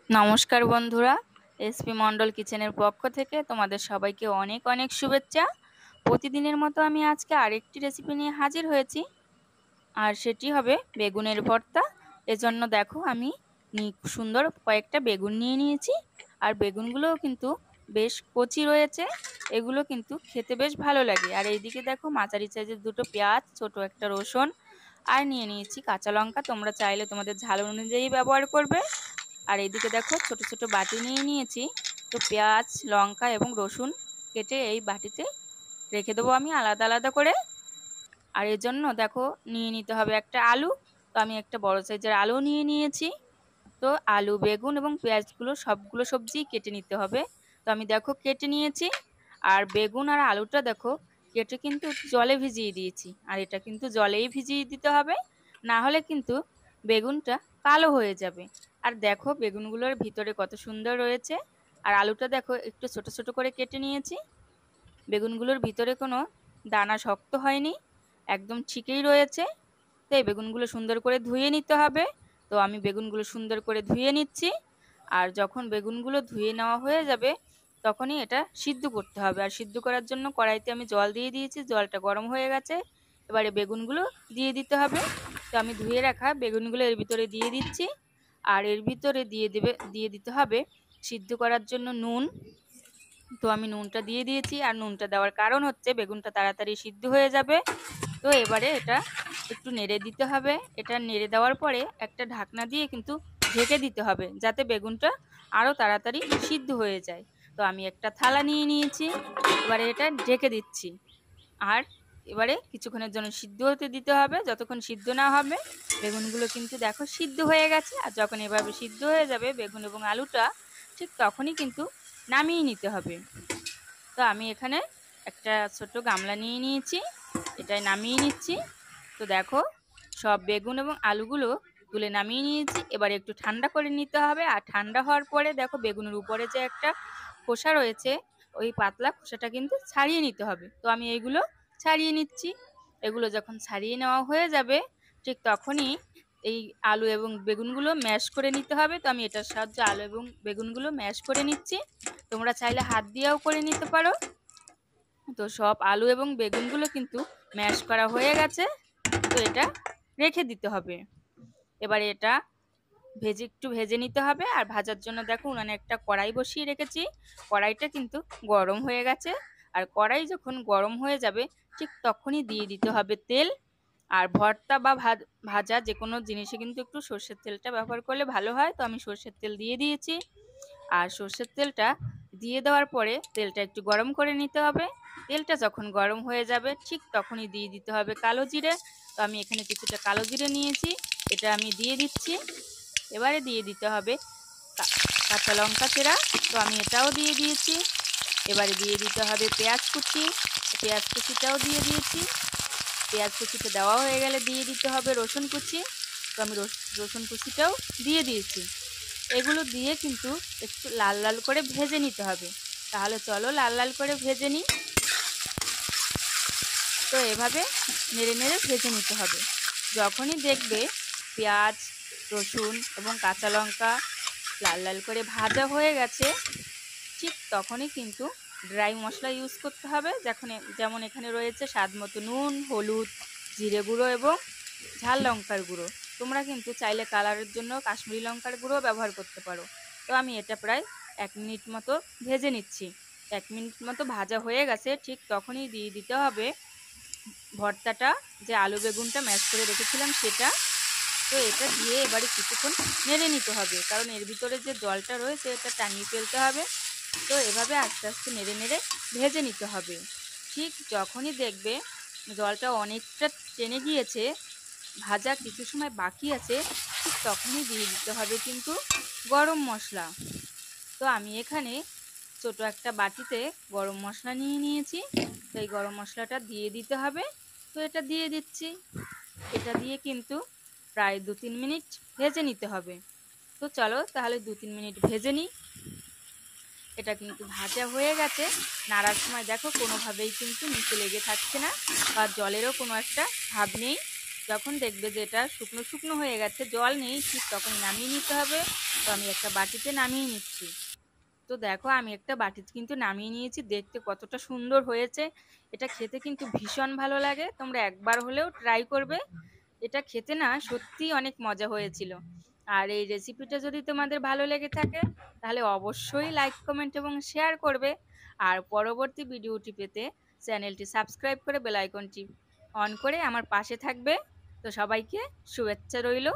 নমস্কার বন্ধুরা, এসপি মন্ডল কিচেনের পক্ষ থেকে তোমাদের সবাইকে অনেক অনেক শুভেচ্ছা। প্রতিদিনের মতো আমি আজকে আরেকটি রেসিপি নিয়ে হাজির হয়েছি, আর সেটি হবে বেগুনের ভর্তা। এজন্য দেখো আমি সুন্দর কয়েকটা বেগুন নিয়ে নিয়েছি, আর বেগুনগুলোও কিন্তু বেশ কচি রয়েছে। এগুলো কিন্তু খেতে বেশ ভালো লাগে। আর এইদিকে দেখো মাঝারি সাইজের দুটো পেঁয়াজ, ছোট একটা রসুন, আর নিয়ে নিয়েছি কাঁচা লঙ্কা। তোমরা চাইলে তোমাদের ঝাল অনুযায়ী ব্যবহার করবে। আর এইদিকে দেখো ছোট ছোট বাটি নিয়ে নিয়েছি। তো পেঁয়াজ, লঙ্কা এবং রসুন কেটে এই বাটিতে রেখে দেবো আমি আলাদা আলাদা করে। আর এর জন্য দেখো নিয়ে নিতে হবে একটা আলু। তো আমি একটা বড় সাইজের আলু নিয়ে নিয়েছি। তো আলু, বেগুন এবং পেঁয়াজগুলো সবগুলো সবজি কেটে নিতে হবে। তো আমি দেখো কেটে নিয়েছি। আর বেগুন আর আলুটা দেখো কেটে কিন্তু জলে ভিজিয়ে দিয়েছি। আর এটা কিন্তু জলেই ভিজিয়ে দিতে হবে, না হলে কিন্তু বেগুনটা কালো হয়ে যাবে। আর দেখো বেগুনগুলোর ভিতরে কত সুন্দর রয়েছে। আর আলুটা দেখো একটু ছোট ছোট করে কেটে নিয়েছি। বেগুনগুলোর ভিতরে কোনো দানা শক্ত হয়নি, একদম ঠিকই রয়েছে। তো এই বেগুনগুলো সুন্দর করে ধুয়ে নিতে হবে। তো আমি বেগুনগুলো সুন্দর করে ধুয়ে নিচ্ছি। আর যখন বেগুনগুলো ধুয়ে নেওয়া হয়ে যাবে, তখনই এটা সিদ্ধ করতে হবে। আর সিদ্ধ করার জন্য কড়াইতে আমি জল দিয়ে দিয়েছি, জলটা গরম হয়ে গেছে। এবারে বেগুনগুলো দিয়ে দিতে হবে। তো আমি ধুয়ে রাখা বেগুনগুলো এর ভিতরে দিয়ে দিচ্ছি। আর এর ভিতরে দিয়ে দিতে হবে সিদ্ধ করার জন্য নুন। তো আমি নুনটা দিয়ে দিয়েছি। আর নুনটা দেওয়ার কারণ হচ্ছে বেগুনটা তাড়াতাড়ি সিদ্ধ হয়ে যাবে। তো এবারে এটা একটু নেড়ে দিতে হবে। এটা নেড়ে দেওয়ার পরে একটা ঢাকনা দিয়ে কিন্তু ঢেকে দিতে হবে, যাতে বেগুনটা আরও তাড়াতাড়ি সিদ্ধ হয়ে যায়। তো আমি একটা থালা নিয়ে নিয়েছি, এবারে এটা ঢেকে দিচ্ছি। আর এবারে কিছুক্ষণের জন্য সিদ্ধ হতে দিতে হবে। যতক্ষণ সিদ্ধ না হবে, বেগুনগুলো কিন্তু দেখো সিদ্ধ হয়ে গেছে। আর যখন এভাবে সিদ্ধ হয়ে যাবে বেগুন এবং আলুটা, ঠিক তখনই কিন্তু নামিয়ে নিতে হবে। তো আমি এখানে একটা ছোট্ট গামলা নিয়ে নিয়েছি, এটাই নামিয়ে নিচ্ছি। তো দেখো সব বেগুন এবং আলুগুলো তুলে নামিয়ে নিয়েছি। এবার একটু ঠান্ডা করে নিতে হবে। আর ঠান্ডা হওয়ার পরে দেখো বেগুনের উপরে যে একটা খোসা রয়েছে, ওই পাতলা খোসাটা কিন্তু ছাড়িয়ে নিতে হবে। তো আমি এইগুলো ছাড়িয়ে নিচ্ছি। এগুলো যখন ছাড়িয়ে নেওয়া হয়ে যাবে, ঠিক তখনই এই আলু এবং বেগুনগুলো ম্যাশ করে নিতে হবে। তো আমি এটার সাহায্যে আলু এবং বেগুনগুলো ম্যাশ করে নিচ্ছি। তোমরা চাইলে হাত দিয়েও করে নিতে পারো। তো সব আলু এবং বেগুনগুলো কিন্তু ম্যাশ করা হয়ে গেছে। তো এটা রেখে দিতে হবে। এবারে এটা একটু ভেজে নিতে হবে। আর ভাজার জন্য দেখো উনানে একটা কড়াই বসিয়ে রেখেছি। কড়াইটা কিন্তু গরম হয়ে গেছে। আর কড়াই যখন গরম হয়ে যাবে, ঠিক তখনই দিয়ে দিতে হবে তেল। আর ভর্তা বা ভাজা যে কোনো জিনিসে কিন্তু একটু সর্ষের তেলটা ব্যবহার করলে ভালো হয়। তো আমি সর্ষের তেল দিয়ে দিয়েছি। আর সর্ষের তেলটা দিয়ে দেওয়ার পরে তেলটা একটু গরম করে নিতে হবে। তেলটা যখন গরম হয়ে যাবে, ঠিক তখনই দিয়ে দিতে হবে কালো জিরে। তো আমি এখানে কিছুটা কালো জিরে নিয়েছি, এটা আমি দিয়ে দিচ্ছি। এবারে দিয়ে দিতে হবে কাঁচা লঙ্কা চেরা। তো আমি এটাও দিয়ে দিয়েছি। এবারে দিয়ে দিতে হবে পেঁয়াজ কুচি। পেঁয়াজ কুচিটাও দিয়ে দিয়েছি। পেঁয়াজ কুচিটা দেওয়া হয়ে গেলে দিয়ে দিতে হবে রসুন কুচি। তো আমি রসুন কুচিটাও দিয়ে দিয়েছি। এগুলো দিয়ে কিন্তু একটু লাল লাল করে ভেজে নিতে হবে। তাহলে চলো লাল লাল করে ভেজে নিই। তো এভাবে নেড়ে নেড়ে ভেজে নিতে হবে। যখনই দেখবে পেঁয়াজ, রসুন এবং কাঁচা লঙ্কা লাল লাল করে ভাজা হয়ে গেছে, ঠিক তখনই কিন্তু ড্রাই মশলা ইউজ করতে হবে। যেমন এখানে রয়েছে স্বাদ মতো নুন, হলুদ, জিরে গুঁড়ো এবং ঝাল লঙ্কার গুঁড়ো। তোমরা কিন্তু চাইলে কালারের জন্য কাশ্মীরি লঙ্কার গুঁড়ো ব্যবহার করতে পারো। তো আমি এটা প্রায় 1 মিনিট মতো ভেজে নিচ্ছি। 1 মিনিট মতো ভাজা হয়ে গেছে, ঠিক তখনই দিয়ে দিতে হবে ভর্তাটা, যে আলু বেগুনটা ম্যাশ করে রেখেছিলাম সেটা। তো এটা দিয়ে এবারে কিছুক্ষণ নেড়ে নিতে হবে, কারণ এর ভিতরে যে জলটা রয়েছে এটা টাঙিয়ে ফেলতে হবে। তো এভাবে আস্তে আস্তে নেড়ে নেড়ে ভেজে নিতে হবে। ঠিক যখনই দেখবে জলটা অনেকটা টেনে গিয়েছে, ভাজা কিছু সময় বাকি আছে, ঠিক তখনই দিয়ে দিতে হবে কিন্তু গরম মশলা। তো আমি এখানে ছোট একটা বাটিতে গরম মশলা নিয়ে নিয়েছি। তো এই গরম মশলাটা দিয়ে দিতে হবে। তো এটা দিয়ে দিচ্ছি। এটা দিয়ে কিন্তু প্রায় 2-3 মিনিট ভেজে নিতে হবে। তো চলো তাহলে 2-3 মিনিট ভেজে নিই। এটা কিন্তু ভাজা হয়ে গেছে। নাড়ার সময় দেখো কোনোভাবেই কিন্তু নিচে লেগে থাকছে না, বা জলেরও কোনো একটা ভাব নেই। যখন দেখবে যে এটা শুকনো শুকনো হয়ে গেছে, জল নেই, ঠিক তখন নামিয়ে নিতে হবে। তো আমি একটা বাটিতে নামিয়ে নিচ্ছি। তো দেখো আমি একটা বাটিতে কিন্তু নামিয়ে নিয়েছি, দেখতে কতটা সুন্দর হয়েছে। এটা খেতে কিন্তু ভীষণ ভালো লাগে, তোমরা একবার হলেও ট্রাই করবে। এটা খেতে না সত্যিই অনেক মজা হয়েছিল। আর এই রেসিপিটা যদি তোমাদের ভালো লেগে থাকে তাহলে অবশ্যই লাইক কমেন্ট এবং শেয়ার করবে। আর পরবর্তী ভিডিওটি পেতে চ্যানেলটি সাবস্ক্রাইব করে বেল আইকনটি অন করে আমার পাশে থাকবে। তো সবাইকে শুভেচ্ছা রইলো।